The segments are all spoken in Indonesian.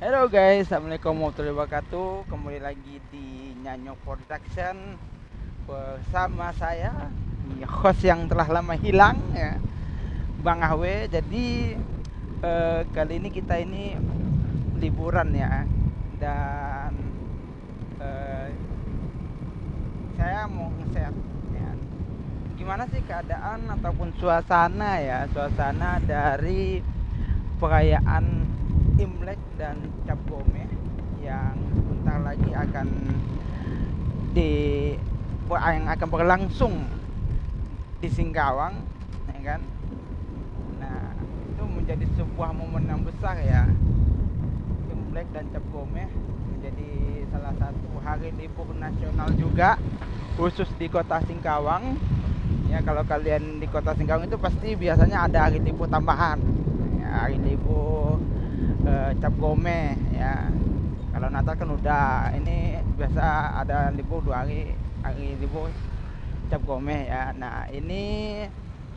Halo guys, assalamualaikum warahmatullahi wabarakatuh. Kembali lagi di Nyanyo Production bersama saya, host yang telah lama hilang ya, Bang Ahwe. Jadi kali ini kita ini liburan ya, dan eh, saya mau nge-share ya, gimana sih keadaan ataupun suasana dari perayaan Imlek dan Cap Gomeh yang sebentar lagi di yang akan berlangsung di Singkawang, ya kan? Nah, itu menjadi sebuah momen yang besar ya. Imlek dan Cap Gomeh menjadi salah satu hari libur nasional juga, khusus di kota Singkawang. Ya, kalau kalian di kota Singkawang itu pasti biasanya ada hari libur tambahan. Ya, hari libur Cap Gomeh ya. Kalau Natal kan udah, ini biasa ada libur 2 hari, hari libur Cap Gomeh ya. Nah, ini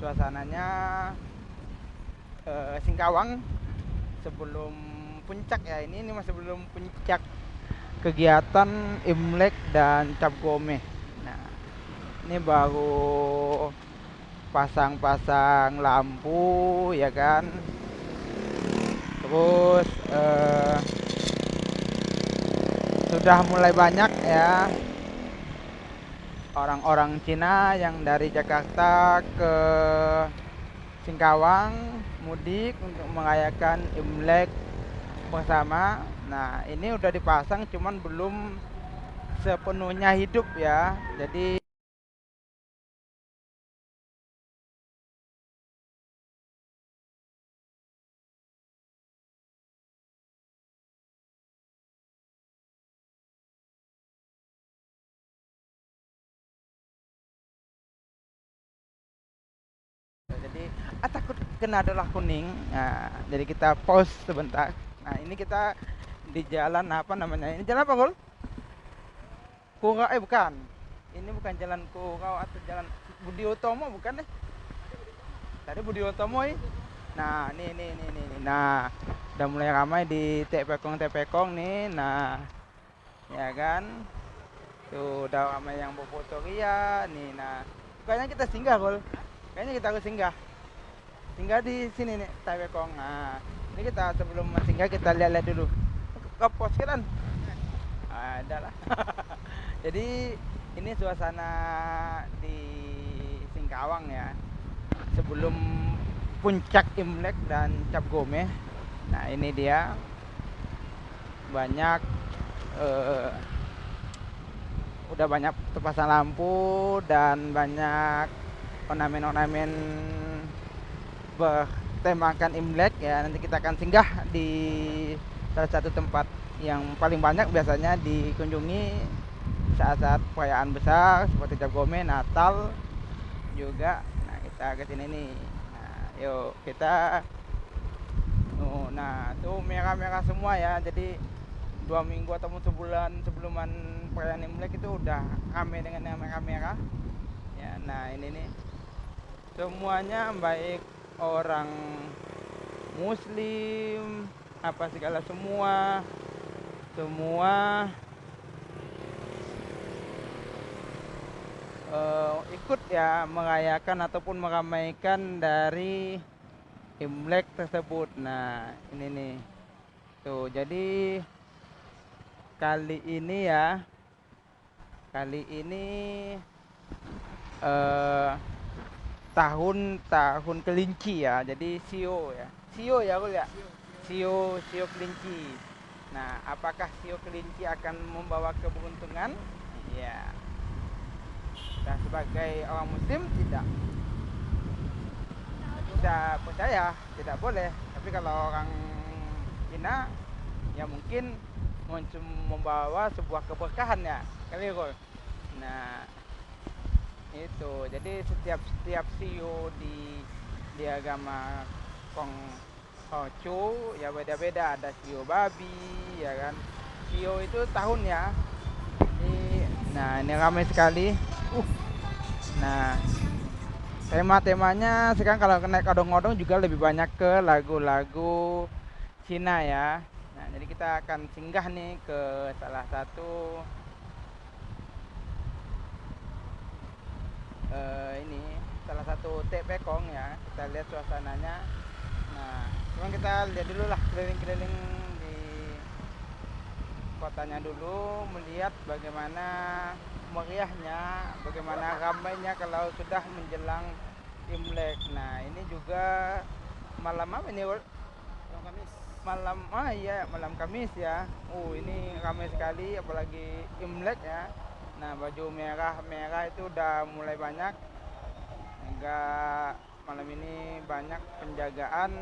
suasananya Singkawang sebelum puncak ya. Ini masih belum puncak kegiatan Imlek dan Cap Gomeh. Nah, ini baru pasang-pasang lampu ya kan. Terus sudah mulai banyak ya orang-orang Cina yang dari Jakarta ke Singkawang mudik untuk merayakan Imlek bersama. Nah, ini udah dipasang cuman belum sepenuhnya hidup ya. Jadi takut kena adalah kuning. Nah, jadi kita pause sebentar. Nah, ini kita di jalan apa namanya? Ini jalan apa, Gol? Kurau, bukan. Ini bukan jalan Kurau atau jalan Budi Utomo, bukan deh. Tadi Budi Utomo ini. Nah, nih. Nah, udah mulai ramai di Tepekong nih. Nah, ya kan? Tuh udah ramai yang berfoto ria nih. Nah, kayaknya kita singgah, Gol. Kayaknya kita harus singgah. Singgah di sini nih, Tepekong. Nah, ini kita sebelum singgah kita lihat-lihat dulu. Ke pos kan? Ada lah. Jadi ini suasana di Singkawang ya, sebelum puncak Imlek dan Cap Gomeh. Nah, ini dia banyak eh, udah banyak terpasang lampu dan banyak ornamen-ornamen bertemakan Imlek ya. Nanti kita akan singgah di salah satu tempat yang paling banyak biasanya dikunjungi saat-saat perayaan besar seperti Cap Gomeh, Natal juga. Nah, kita ke sini nih. Nah, yuk kita. Oh, nah, tuh merah-merah semua ya. Jadi 2 minggu atau sebulan sebelum perayaan Imlek itu udah rame dengan yang merah-merah. Ya, nah ini nih. Semuanya baik orang Muslim apa segala semua ikut ya merayakan ataupun meramaikan dari Imlek tersebut. Nah, ini nih. Tuh, jadi kali ini ya, kali ini eh tahun kelinci ya. Jadi sio ya. Sio ya, Ul ya. Sio kelinci. Nah, apakah sio kelinci akan membawa keberuntungan? Ya. Dan sebagai orang muslim tidak percaya, tidak boleh. Tapi kalau orang Cina ya mungkin membawa sebuah keberkahan ya. Kali itu. Nah, itu. Jadi setiap sio di agama Konghucu ya beda-beda. Ada sio babi ya kan. Sio itu tahun ya. Nah, ini ramai sekali. Nah, temanya sekarang kalau naik odong-odong juga lebih banyak ke lagu-lagu Cina ya. Nah, jadi kita akan singgah nih ke salah satu ini salah satu TP-Kong ya. Kita lihat suasananya. Nah, cuman kita lihat dulu lah keliling-keliling di kotanya dulu, melihat bagaimana meriahnya, bagaimana ramainya kalau sudah menjelang Imlek. Nah, ini juga malam apa ini? Malam Kamis. Malam, iya, malam Kamis ya. Ini ramai sekali apalagi Imlek ya. Nah, baju merah-merah itu udah mulai banyak. Hingga malam ini banyak penjagaan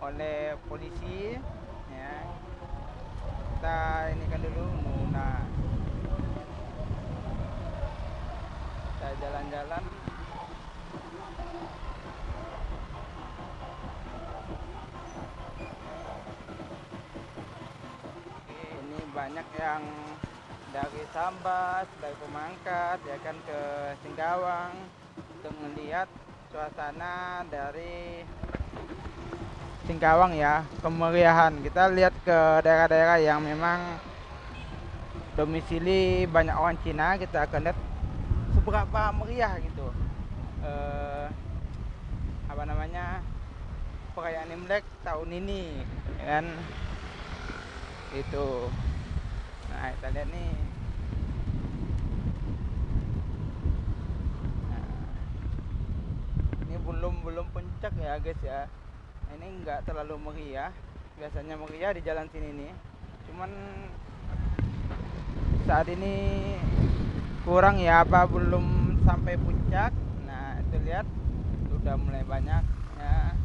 oleh polisi ya. Kita ini kan dulu. Nah, kita jalan-jalan. Ini banyak yang dari Sambas, dari Pemangkat ya kan ke Singkawang untuk melihat suasana dari Singkawang ya, kemeriahan. Kita lihat ke daerah-daerah yang memang domisili banyak orang Cina, kita akan lihat seberapa meriah gitu. Apa namanya? Perayaan Imlek tahun ini ya kan. Itu. Nah, kita lihat nih. Nah, ini belum puncak ya, guys ya. Ini enggak terlalu meriah. Biasanya meriah di jalan sini nih. Cuman saat ini kurang ya, apa belum sampai puncak. Nah, itu lihat sudah mulai banyak ya.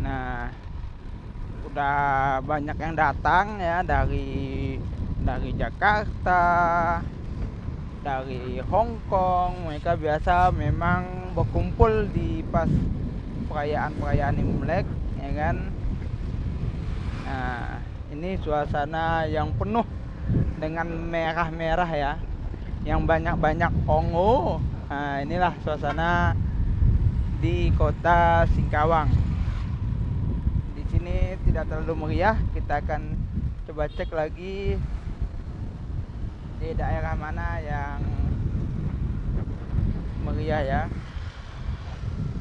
Nah, udah banyak yang datang ya dari Jakarta, dari Hong Kong. Mereka biasa memang berkumpul di pas perayaan Imlek ya kan. Nah, ini suasana yang penuh dengan merah-merah ya, yang banyak-banyak ongo. Nah, inilah suasana di kota Singkawang. Di sini tidak terlalu meriah. Kita akan coba cek lagi di daerah mana yang meriah ya.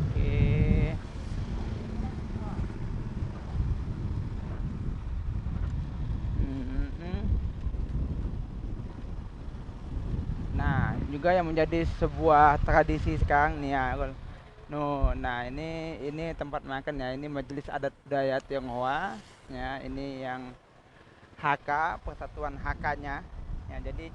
Oke. Nah, juga yang menjadi sebuah tradisi sekarang nih ya. Nah ini tempat makan ya. Ini Majelis Adat Budaya Tionghoa ya. Ini yang HK, Persatuan HK-nya. Ya, jadi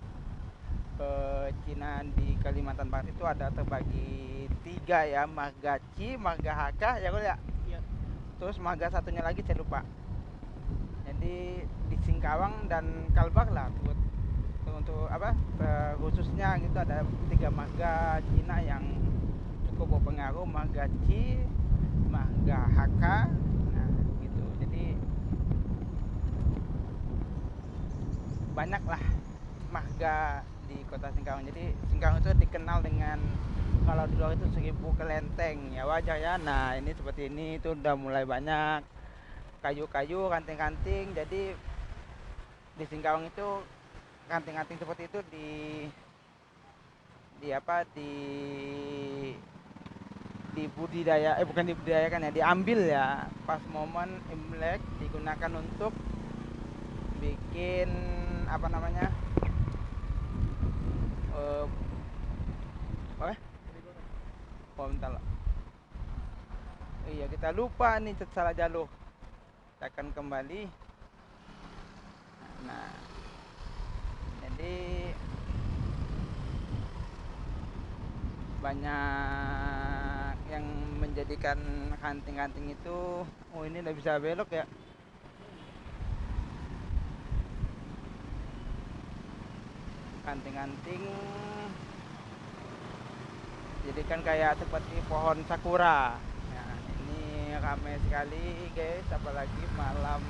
Cina di Kalimantan Barat itu ada terbagi 3 ya, marga Ci, marga HK ya ya. Iya. Terus marga satunya lagi saya lupa. Jadi di Singkawang dan Kalbar lah untuk apa khususnya gitu ada 3 marga Cina yang cukup berpengaruh, marga Ci, marga HK. Nah, gitu. Jadi banyaklah marga di kota Singkawang. Jadi Singkawang itu dikenal dengan, kalau di luar itu 1000 kelenteng ya, wajar ya. Nah, ini seperti ini itu udah mulai banyak kayu-kayu, ranting-ranting. Jadi di Singkawang itu ranting-ranting seperti itu di apa di budidaya bukan dibudidayakan ya, diambil ya pas momen Imlek, digunakan untuk bikin apa namanya apa bentar lah. Iya, kita lupa nih, salah jalur. Kita akan kembali. Nah, jadi banyak yang menjadikan ranting-ranting itu, ini udah bisa belok ya. Ranting-ranting jadikan kayak seperti pohon sakura. Nah, ini ramai sekali guys, apalagi malam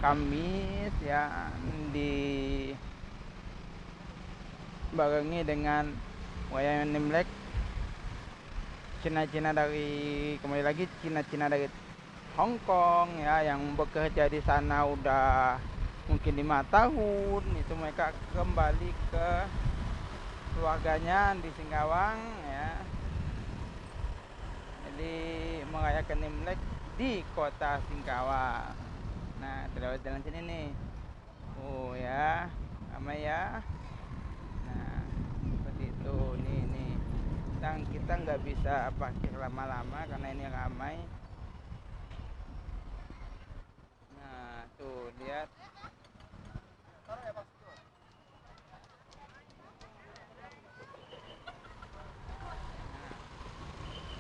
Kamis ya, dibarengi dengan perayaan Imlek. Cina-Cina dari, kembali lagi, Cina-Cina dari Hong Kong ya, yang bekerja di sana udah mungkin 5 tahun, itu mereka kembali ke keluarganya di Singkawang ya. Jadi merayakan Imlek di kota Singkawang. Nah, terlewat jalan sini nih. Oh ya, ramai ya. Nah, seperti itu nih. Dan kita nggak bisa parkir lama-lama karena ini ramai. Nah, tuh lihat.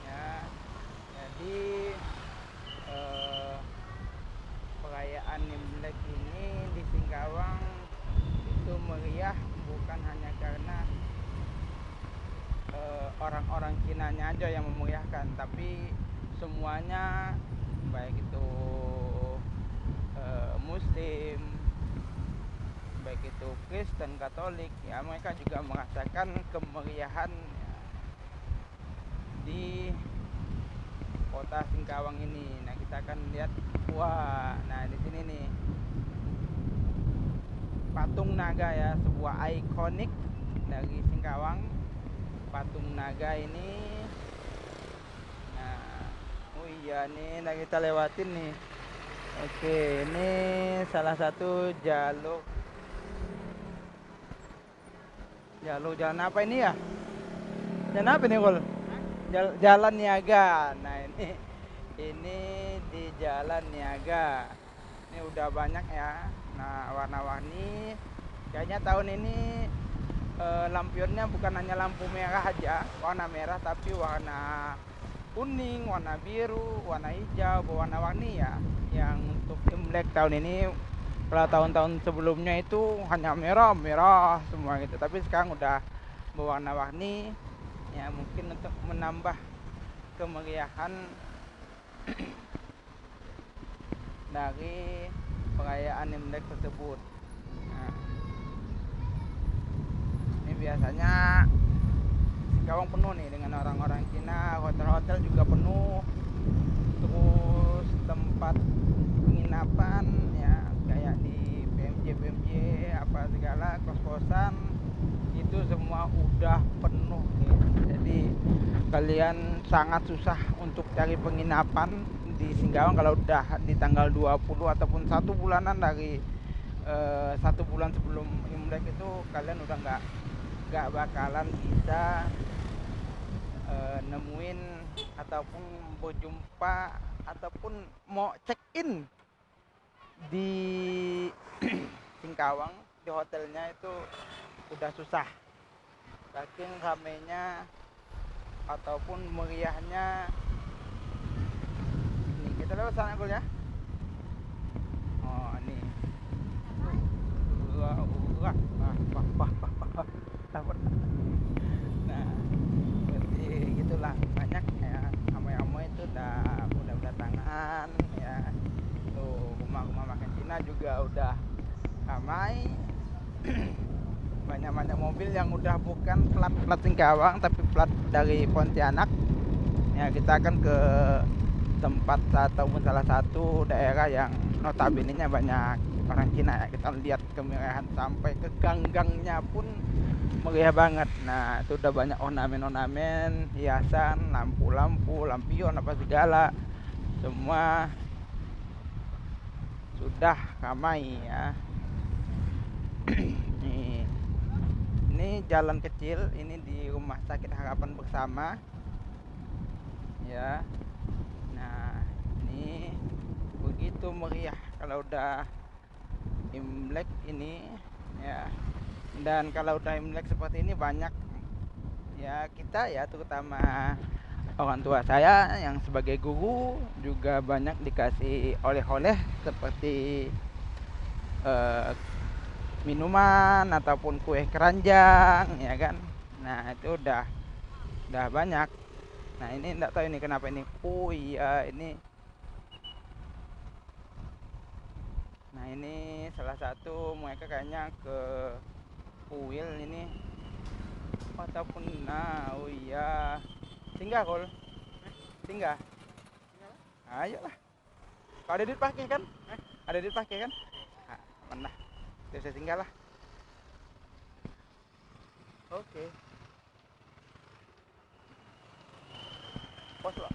Ya, jadi eh, perayaan Imlek ini di Singkawang itu meriah bukan hanya karena orang-orang Cinanya aja yang memeriahkan, tapi semuanya, baik itu Muslim, baik itu Kristen, Katolik, ya mereka juga merasakan kemeriahan ya, di kota Singkawang ini. Nah, kita akan lihat, wah, nah di sini nih patung naga ya, sebuah ikonik dari Singkawang. Patung naga ini, nah, oh iya nih, nah kita lewatin nih. Oke, ini salah satu jalur jalan apa ini ya? Jalan apa nih, Kol? Jalan Niaga. Nah, ini di Jalan Niaga. Ini udah banyak ya. Nah, warna-warni. Kayaknya tahun ini lampionnya bukan hanya lampu merah aja, warna merah, tapi warna kuning, warna biru, warna hijau, berwarna-warni ya. Yang untuk Imlek tahun ini, kalau tahun-tahun sebelumnya itu hanya merah semua gitu, tapi sekarang udah berwarna-warni ya, mungkin untuk menambah kemeriahan dari perayaan Imlek tersebut. Nah, ini biasanya Singkawang penuh nih dengan orang-orang Cina, hotel-hotel juga penuh, terus tempat penginapan ya kayak di PMJ apa segala, kos-kosan itu semua udah penuh nih. Jadi kalian sangat susah untuk cari penginapan di Singkawang kalau udah di tanggal 20 ataupun 1 bulanan dari 1 bulan sebelum Imlek itu, kalian udah nggak bakalan bisa nemuin ataupun berjumpa ataupun mau check in di Singkawang di hotelnya itu udah susah, saking ramainya ataupun meriahnya. Nih kita lewat sana Kul ya. Oh nih, wah, takut. Nah, seperti gitulah, banyak ya amai-amai itu udah berdatangan ya. Tuh rumah-rumah makan Cina juga udah ramai. Banyak mobil yang udah bukan plat Singkawang tapi plat dari Pontianak ya. Kita akan ke tempat ataupun salah satu daerah yang notabene-nya banyak orang Cina ya. Kita lihat kemeriahan sampai ke gang-gangnya pun meriah banget. Nah, itu udah banyak ornamen-ornamen, hiasan, lampu-lampu, lampion apa segala, semua sudah ramai ya. Nih, ini jalan kecil, ini di Rumah Sakit Harapan Bersama ya. Nah, ini begitu meriah kalau udah Imlek ini ya. Dan kalau udah Imlek seperti ini banyak ya, kita ya terutama orang tua saya yang sebagai guru juga banyak dikasih oleh-oleh seperti eh, minuman ataupun kue keranjang ya kan. Nah, itu udah banyak. Nah, ini enggak tahu ini kenapa ini. Oh iya, ini. Nah, ini salah satu mereka kayaknya ke kuil ini ataupun, nah, oh iya, singgah Kol. Tinggal. Ayolah. Kalau ada duit pakai kan? Ada duit pakai kan? Nah, aman lah. Saya tinggal lah. Oke. Pos lah.